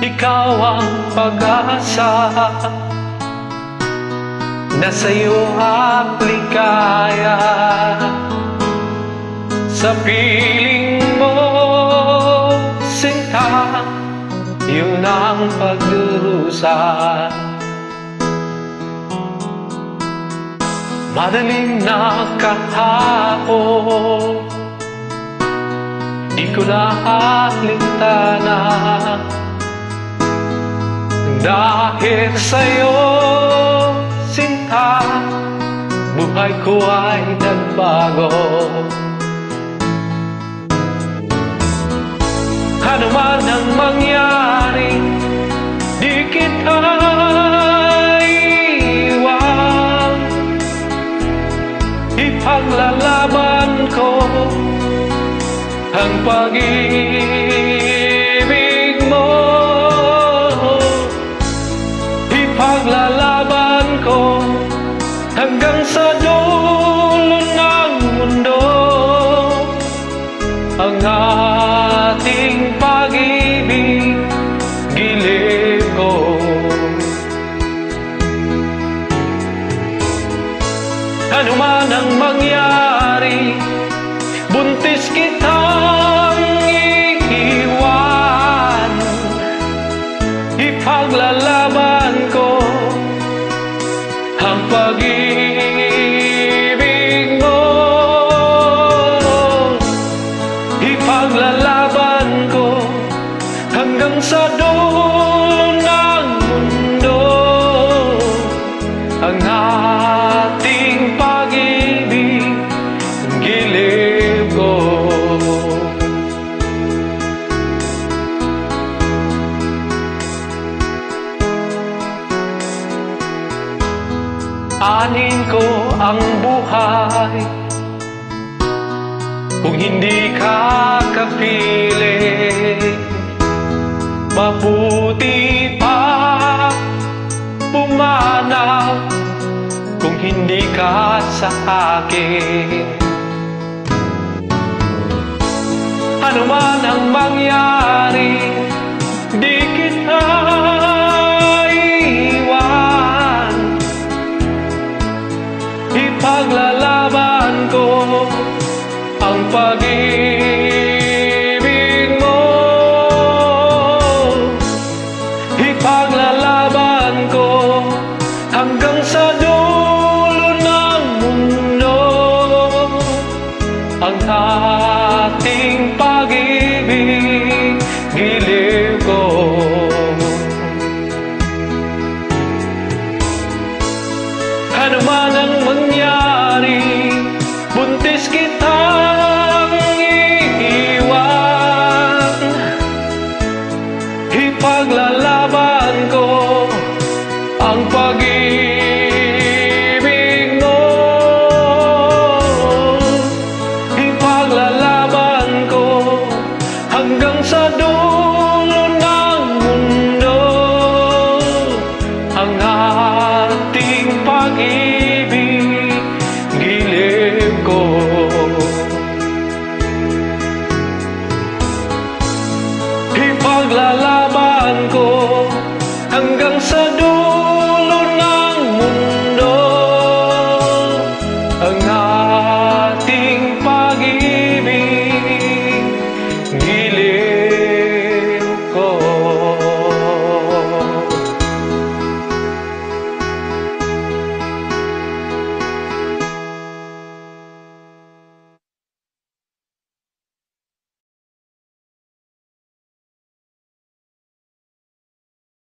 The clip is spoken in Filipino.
Ikaw ang pag-asa na sa'yo aplikaya. Sa piling mo, sinta, yun ang pagdurusa. Madaling nakahapon, di ko nahalintana. Dahil sa'yo, sinta, buhay ko ay nagbago. Ano man ang mangyari, di kita iwan. Ipaglalaban ko ang pag-ibig mo. Ipaglalaban ko hanggang sa dulo ng mundo ang ating pag-ibig, giliw ko. Ano man ang mangyari, buntis kitang iiwan. Ipaglalaban ko ang pag-ibig mo. Ipaglalaban ko hanggang sa dulo ng mundo ang ating pag-ibig, giliw ko. Anin ko ang buhay kung hindi ka kapiling. Mabuti pa pumanaw kung hindi ka sa akin. Ano man ang mangyari, di kita iwan. Ipaglalaban ko ang pag-ibig mo. Ipaglalaban ko hanggang sa dulo ng mundo ang ating pag-ibig, giliw ko. Ano man ang mangyari, buntis kitang iiwan. Ipaglalaban ko ang pag-ibig mo. Ipaglalaban ko hanggang sa dulo ng mundo ang ating pag-ibig, giliw ko. Ipaglalaban ko